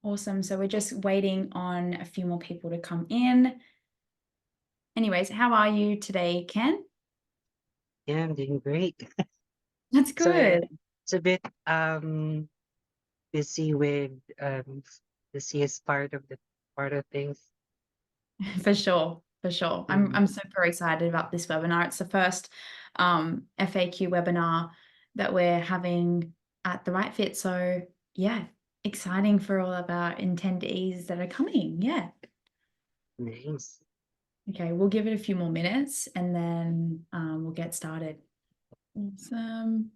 Awesome. So we're just waiting on a few more people to come in. Anyways, how are you today, Ken? Yeah, I'm doing great. That's So good. it's a bit busy with the CS part of things. For sure. For sure. Mhm. I'm super excited about this webinar. It's the first FAQ webinar that we're having at the Right Fit. So yeah, exciting for all of our attendees that are coming. Yeah. Nice. Okay, we'll give it a few more minutes and then we'll get started. Awesome.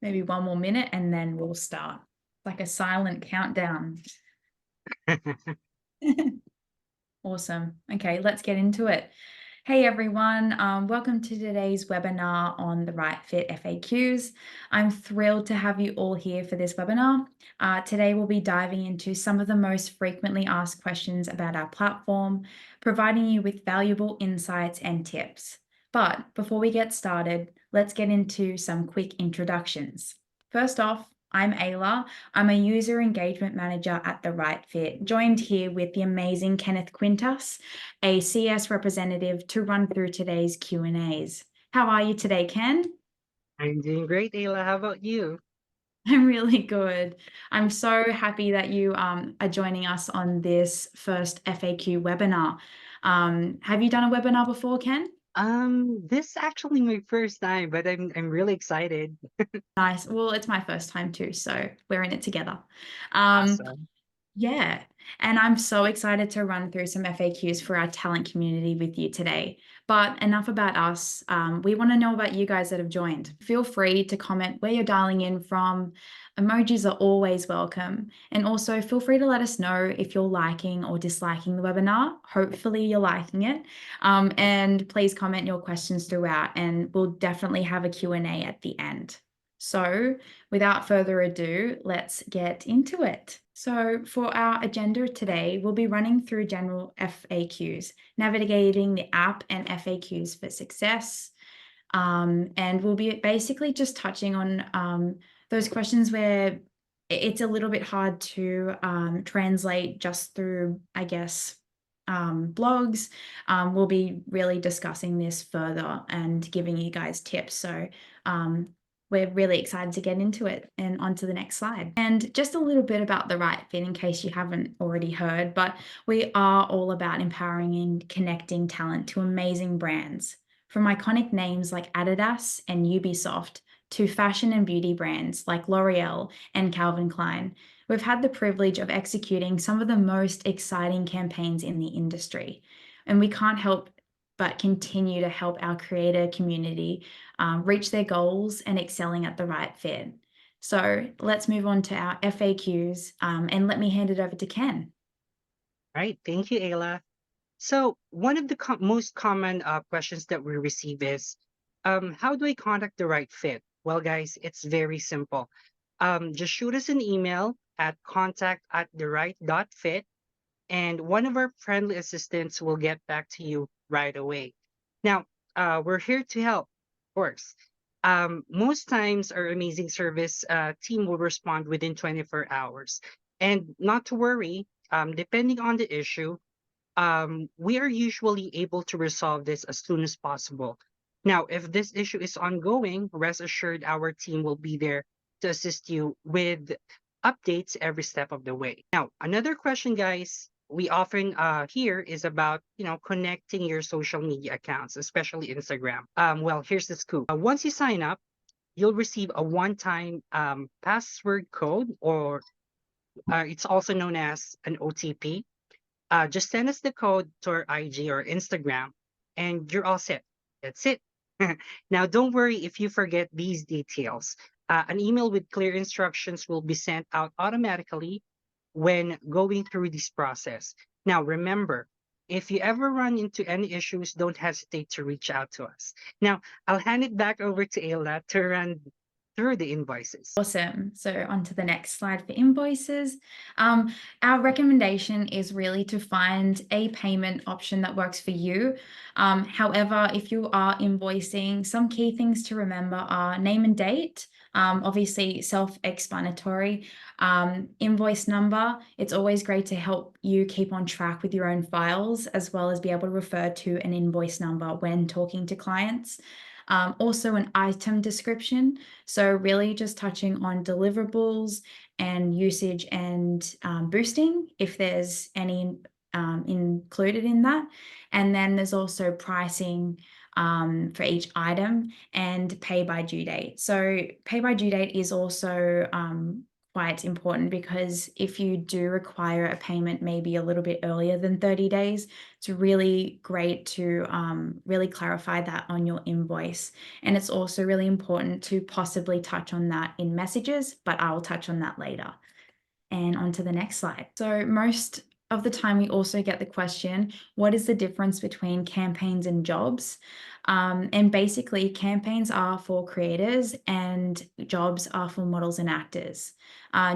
Maybe one more minute and then we'll start. Like a silent countdown. Awesome. Okay, let's get into it. Hey everyone, welcome to today's webinar on the Right Fit FAQs. I'm thrilled to have you all here for this webinar. Today we'll be diving into some of the most frequently asked questions about our platform, providing you with valuable insights and tips. But before we get started, let's get into some quick introductions. First off, I'm Ayla. I'm a user engagement manager at The Right Fit, joined here with the amazing Kenneth Quintas, a CS representative, to run through today's Q&As. How are you today, Ken? I'm doing great, Ayla. How about you? I'm really good. I'm so happy that you are joining us on this first FAQ webinar. Have you done a webinar before, Ken? This actually my first time, but I'm really excited. Nice. Well, it's my first time too, so we're in it together. Um, Awesome. Yeah, and I'm so excited to run through some FAQs for our talent community with you today. But enough about us. We want to know about you guys that have joined. Feel free to comment where you're dialing in from. Emojis are always welcome. And also feel free to let us know if you're liking or disliking the webinar. Hopefully you're liking it. And please comment your questions throughout, and we'll definitely have a Q&A at the end. So without further ado, let's get into it. So for our agenda today, we'll be running through general FAQs, navigating the app and FAQs for success. And we'll be basically just touching on those questions where it's a little bit hard to translate just through, I guess, blogs. We'll be really discussing this further and giving you guys tips. So we're really excited to get into it and onto the next slide. And just a little bit about the Right Fit in case you haven't already heard, but we are all about empowering and connecting talent to amazing brands. From iconic names like Adidas and Ubisoft to fashion and beauty brands like L'Oreal and Calvin Klein, we've had the privilege of executing some of the most exciting campaigns in the industry. And we can't help but continue to help our creator community reach their goals and excelling at the Right Fit. So let's move on to our FAQs and let me hand it over to Ken. Right. Thank you, Ayla. So one of the most common questions that we receive is, how do I contact the right fit? Well, guys, it's very simple. Just shoot us an email at contact@therright.fit, and one of our friendly assistants will get back to you right away. Now, we're here to help, of course. Most times, our amazing service team will respond within 24 hours. And not to worry, depending on the issue, we are usually able to resolve this as soon as possible. Now, if this issue is ongoing, rest assured our team will be there to assist you with updates every step of the way. Now, another question, guys, we often hear is about connecting your social media accounts, especially Instagram. Well, here's the scoop. Once you sign up, you'll receive a one-time password code, or it's also known as an OTP. Just send us the code to our IG or Instagram, and you're all set. That's it. Now, don't worry if you forget these details. An email with clear instructions will be sent out automatically when going through this process. Now, remember, if you ever run into any issues, don't hesitate to reach out to us. Now, I'll hand it back over to Ayla to run through the invoices. Awesome. So on to the next slide for invoices. Our recommendation is really to find a payment option that works for you. However, if you are invoicing, some key things to remember are name and date, Obviously, self-explanatory. Invoice number, it's always great to help you keep on track with your own files, as well as be able to refer to an invoice number when talking to clients. Also, an item description. So, really just touching on deliverables and usage and boosting, if there's any included in that. And then there's also pricing for each item and pay by due date. So, pay by due date is also quite important, because if you do require a payment maybe a little bit earlier than 30 days, it's really great to really clarify that on your invoice. And it's also really important to possibly touch on that in messages, but I'll touch on that later. And on to the next slide. So most of the time we also get the question, what is the difference between campaigns and jobs? And basically, campaigns are for creators and jobs are for models and actors.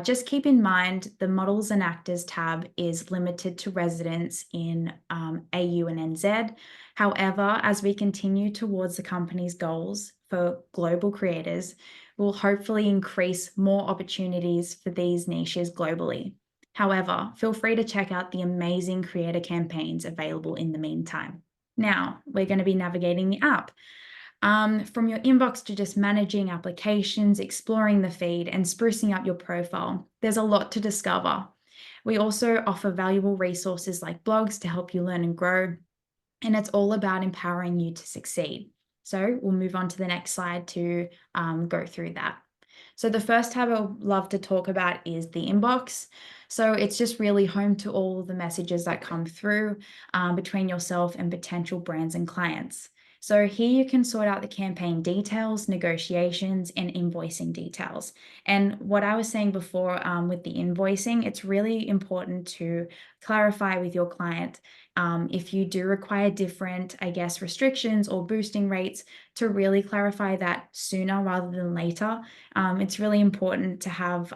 Just keep in mind the models and actors tab is limited to residents in AU and NZ. However, as we continue towards the company's goals for global creators, will hopefully increase more opportunities for these niches globally. However, feel free to check out the amazing creator campaigns available in the meantime. Now, we're going to be navigating the app. From your inbox to just managing applications, exploring the feed, and sprucing up your profile, there's a lot to discover. We also offer valuable resources like blogs to help you learn and grow, and it's all about empowering you to succeed. So we'll move on to the next slide to go through that. So the first tab I'd love to talk about is the inbox. So it's just really home to all the messages that come through between yourself and potential brands and clients. So here you can sort out the campaign details, negotiations, and invoicing details. And what I was saying before with the invoicing, it's really important to clarify with your client if you do require different, I guess, restrictions or boosting rates, to really clarify that sooner rather than later. It's really important to have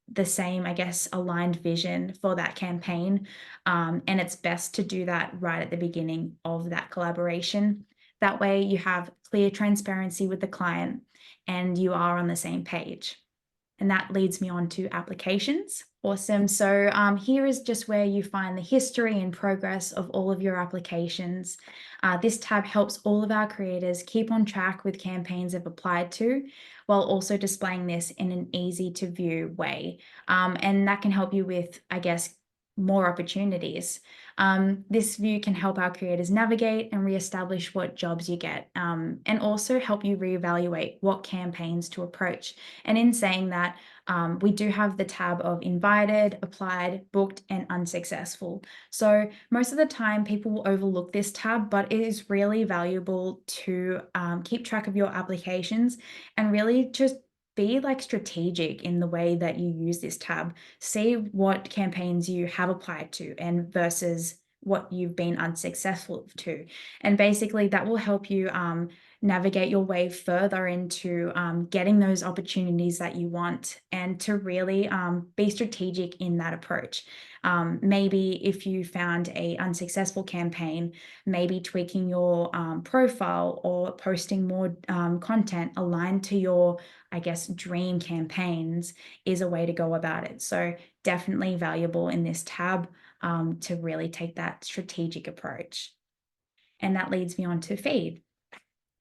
the same, I guess, aligned vision for that campaign. And it's best to do that right at the beginning of that collaboration. That way you have clear transparency with the client and you are on the same page. And that leads me on to applications. Awesome. So here is just where you find the history and progress of all of your applications. This tab helps all of our creators keep on track with campaigns they've applied to, while also displaying this in an easy to view way. And that can help you with, I guess, more opportunities. This view can help our creators navigate and reestablish what jobs you get, and also help you reevaluate what campaigns to approach. And in saying that, we do have the tab of invited, applied, booked, and unsuccessful. So most of the time people will overlook this tab, but it is really valuable to keep track of your applications and really just be like strategic in the way that you use this tab. See what campaigns you have applied to and versus what you've been unsuccessful to. And basically that will help you navigate your way further into getting those opportunities that you want, and to really be strategic in that approach. Maybe if you found a unsuccessful campaign, maybe tweaking your profile or posting more content aligned to your, I guess, dream campaigns is a way to go about it. So definitely valuable in this tab to really take that strategic approach. And that leads me on to feed.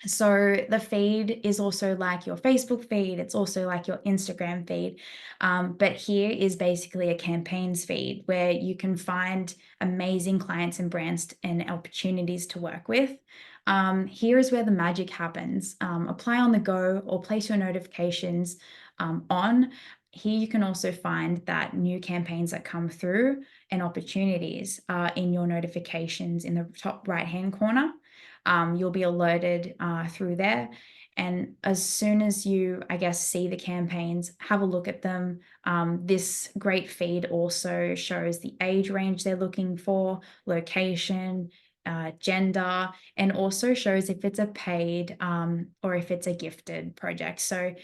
So the feed is also like your Facebook feed. It's also like your Instagram feed. But here is basically a campaigns feed where you can find amazing clients and brands and opportunities to work with. Here is where the magic happens. Apply on the go or place your notifications on. Here you can also find that new campaigns that come through and opportunities are in your notifications in the top right-hand corner. You'll be alerted through there. And as soon as you, I guess, see the campaigns, have a look at them. This great feed also shows the age range they're looking for, location, gender, and also shows if it's a paid or if it's a gifted project. So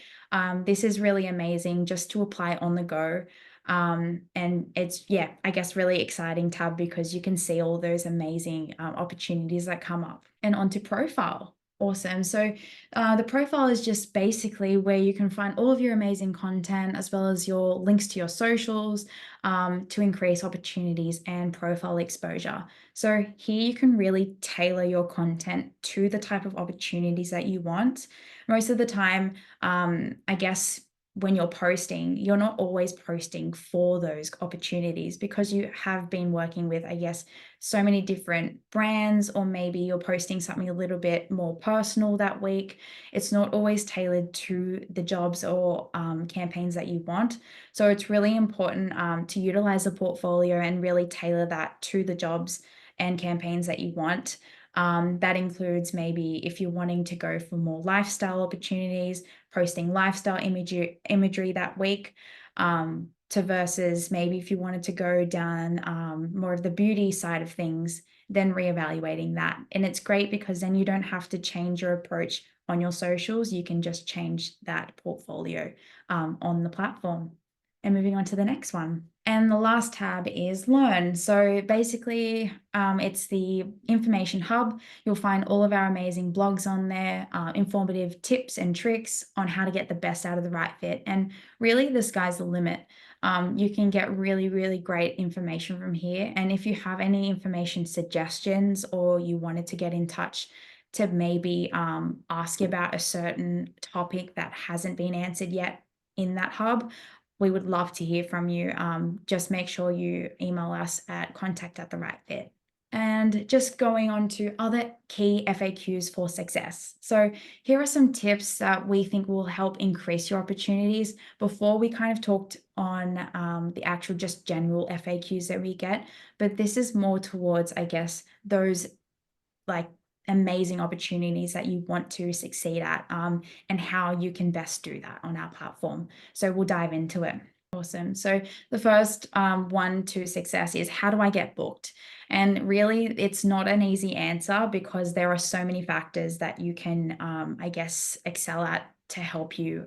this is really amazing just to apply on the go. And it's, yeah, I guess really exciting tab because you can see all those amazing opportunities that come up. And onto profile. Awesome. So, the profile is just basically where you can find all of your amazing content as well as your links to your socials to increase opportunities and profile exposure. So, here you can really tailor your content to the type of opportunities that you want. Most of the time, I guess when you're posting, you're not always posting for those opportunities because you have been working with, I guess, so many different brands, or maybe you're posting something a little bit more personal that week. It's not always tailored to the jobs or campaigns that you want. So it's really important to utilize a portfolio and really tailor that to the jobs and campaigns that you want. That includes maybe if you're wanting to go for more lifestyle opportunities, posting lifestyle imagery that week. To versus maybe if you wanted to go down more of the beauty side of things, then reevaluating that. And it's great because then you don't have to change your approach on your socials. You can just change that portfolio on the platform. And moving on to the next one. And the last tab is Learn. So basically, it's the information hub. You'll find all of our amazing blogs on there, informative tips and tricks on how to get the best out of the right fit. And really, the sky's the limit. You can get really, really great information from here. And if you have any information suggestions or you wanted to get in touch to maybe ask about a certain topic that hasn't been answered yet in that hub, we would love to hear from you. Just make sure you email us at contact@therightfit. And just going on to other key FAQs for success. So, here are some tips that we think will help increase your opportunities. Before we kind of talked on the actual just general FAQs that we get, but this is more towards, I guess, those like amazing opportunities that you want to succeed at and how you can best do that on our platform. So, we'll dive into it. Awesome. So the first one to success is how do I get booked? And really, it's not an easy answer because there are so many factors that you can, I guess, excel at to help you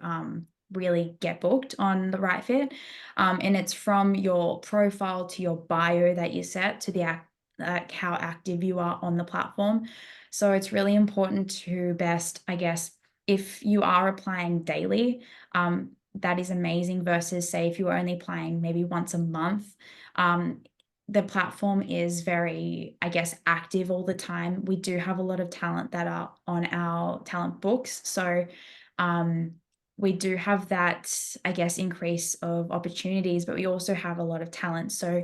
really get booked on the right fit. And it's from your profile to your bio that you set to the like how active you are on the platform. So it's really important to best, I guess, if you are applying daily. That is amazing versus say if you were only playing maybe once a month. Um, the platform is very, I guess, active all the time. We do have a lot of talent that are on our talent books. So um, we do have that, I guess, increase of opportunities, but we also have a lot of talent. So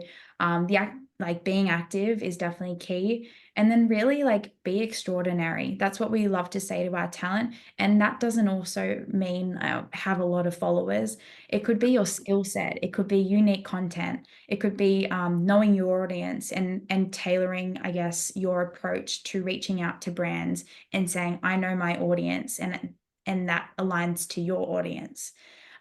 like being active is definitely key. And then really like be extraordinary. That's what we love to say to our talent. And that doesn't also mean have a lot of followers. It could be your skill set. It could be unique content. It could be knowing your audience and tailoring, I guess, your approach to reaching out to brands and saying, I know my audience, and that aligns to your audience.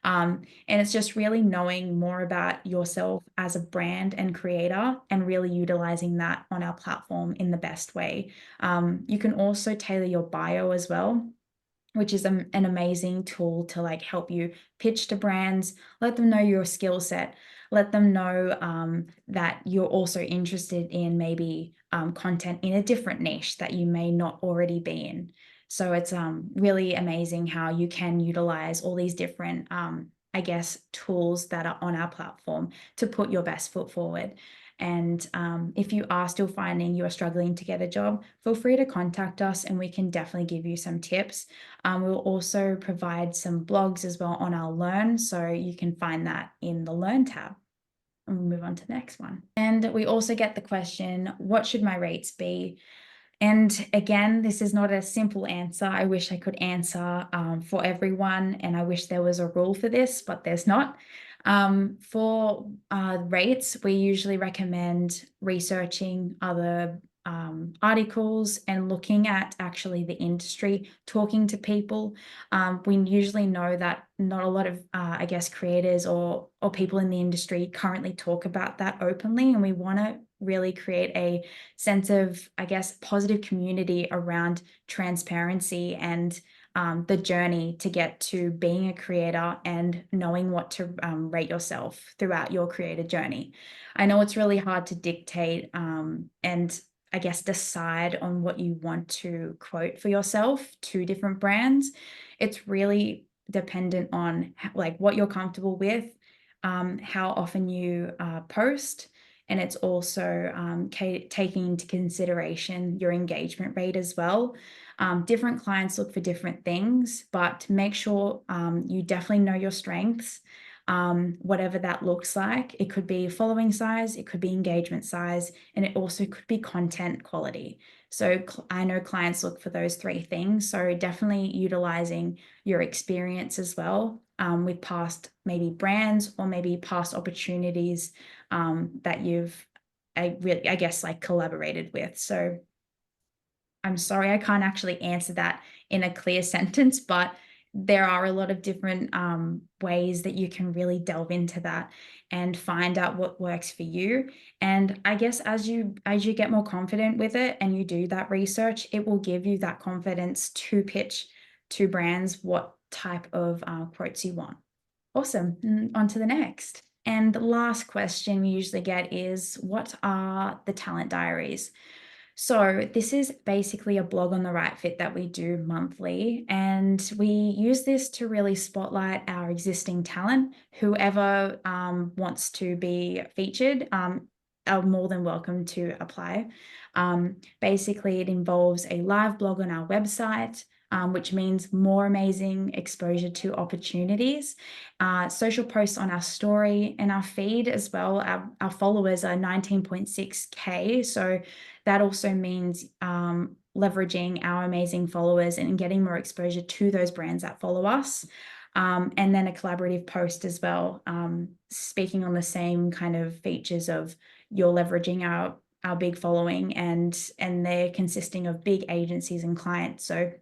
And it's just really knowing more about yourself as a brand and creator and really utilizing that on our platform in the best way. You can also tailor your bio as well, which is an amazing tool to like help you pitch to brands, let them know your skill set, let them know that you're also interested in maybe content in a different niche that you may not already be in. So it's really amazing how you can utilize all these different, I guess, tools that are on our platform to put your best foot forward. And if you are still finding you are struggling to get a job, feel free to contact us and we can definitely give you some tips. We'll also provide some blogs as well on our Learn, so you can find that in the Learn tab. And we'll move on to the next one. And we also get the question, what should my rates be? And again, this is not a simple answer. I wish I could answer for everyone, and I wish there was a rule for this, but there's not. For rates, we usually recommend researching other articles and looking at actually the industry, talking to people. We usually know that not a lot of, I guess, creators or people in the industry currently talk about that openly, and we want to really create a sense of, I guess, positive community around transparency and the journey to get to being a creator and knowing what to rate yourself throughout your creator journey. I know it's really hard to dictate and I guess, decide on what you want to quote for yourself to different brands. It's really dependent on like what you're comfortable with, how often you post, and it's also taking into consideration your engagement rate as well. Different clients look for different things, but make sure you definitely know your strengths, whatever that looks like. It could be following size, it could be engagement size, and it also could be content quality. So I know clients look for those three things. So definitely utilizing your experience as well, with past maybe brands or maybe past opportunities that you've I guess like collaborated with. So I'm sorry I can't actually answer that in a clear sentence, but there are a lot of different ways that you can really delve into that and find out what works for you. And I guess as you get more confident with it and you do that research, it will give you that confidence to pitch to brands what type of quotes you want. Awesome. On to the next. And the last question we usually get is, what are the talent diaries? So, this is basically a blog on the right fit that we do monthly. And we use this to really spotlight our existing talent. Whoever wants to be featured are more than welcome to apply. Basically, it involves a live blog on our website. Which means more amazing exposure to opportunities, social posts on our story and our feed as well. Our followers are 19.6K. So that also means leveraging our amazing followers and getting more exposure to those brands that follow us. And then a collaborative post as well, speaking on the same kind of features of you're leveraging our big following and they're consisting of big agencies and clients. So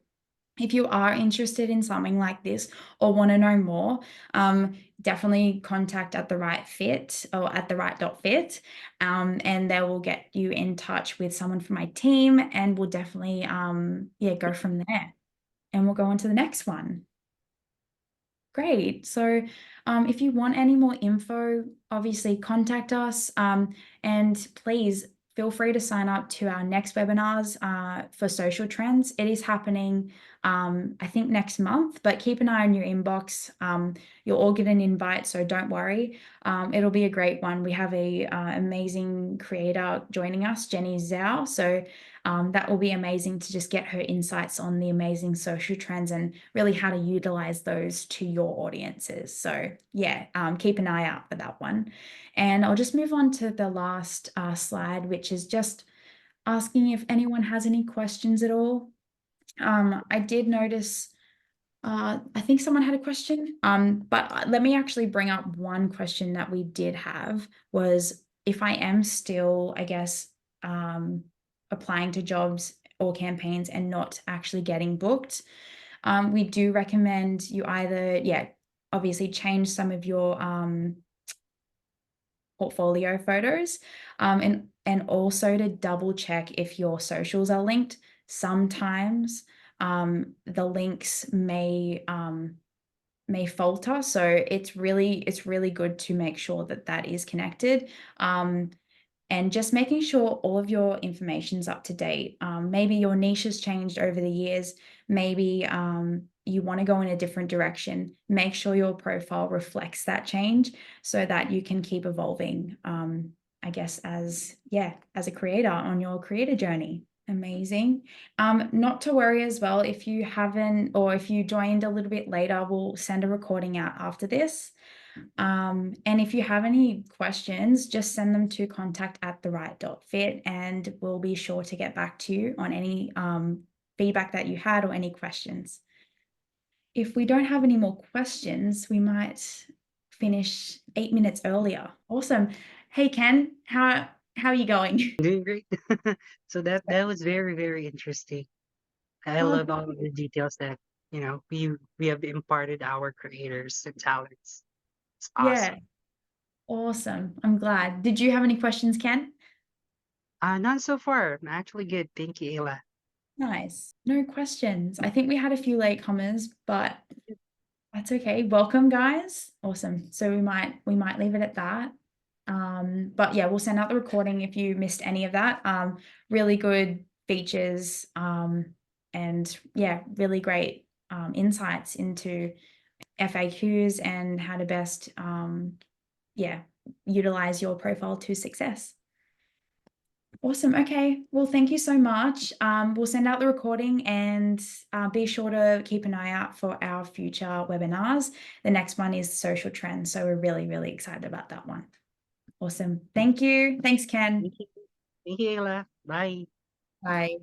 if you are interested in something like this or want to know more, definitely contact at the right fit or at the right dot fit, and they will get you in touch with someone from my team, and we'll definitely go from there. And we'll go on to the next one. Great. So, if you want any more info, obviously contact us, and please feel free to sign up to our next webinars for social trends. It is happening, I think, next month, but keep an eye on your inbox. You'll all get an invite, so don't worry. It'll be a great one. We have a amazing creator joining us, Jenny Zhao. So that will be amazing to just get her insights on the amazing social trends and really how to utilize those to your audiences. So yeah, keep an eye out for that one. And I'll just move on to the last slide, which is just asking if anyone has any questions at all. I did notice, I think someone had a question, but let me actually bring up one question that we did have was if I am still, I guess, applying to jobs or campaigns and not actually getting booked, we do recommend you either, obviously change some of your portfolio photos, and also to double check if your socials are linked. Sometimes the links may falter, so it's really good to make sure that that is connected. And just making sure all of your information's up to date. Maybe your niche has changed over the years. Maybe you want to go in a different direction. Make sure your profile reflects that change so that you can keep evolving, I guess, as a creator on your creator journey. Amazing. Not to worry as well, if you haven't, or if you joined a little bit later, we'll send a recording out after this. And if you have any questions, just send them to contact@therright.fit, and we'll be sure to get back to you on any feedback that you had or any questions. If we don't have any more questions, we might finish 8 minutes earlier. Awesome. Hey Ken, how are you going? Doing great. So that was very, very interesting. I Oh, love all of the details that, we have imparted our creators and talents. It's yeah, awesome. awesome. I'm glad. Did you have any questions, Ken? None so far. I'm actually good. Thank you, Ayla. Nice. No questions. I think we had a few latecomers, but that's okay. Welcome, guys. Awesome. So we might leave it at that. But yeah, we'll send out the recording if you missed any of that. Really good features, and yeah, really great insights into FAQs and how to best yeah, utilize your profile to success. Awesome. Okay. Well, thank you so much. We'll send out the recording, and be sure to keep an eye out for our future webinars. The next one is social trends. So we're really, really excited about that one. Awesome. Thank you. Thanks, Ken. Thank you. Thank you, Ayla. Bye. Bye.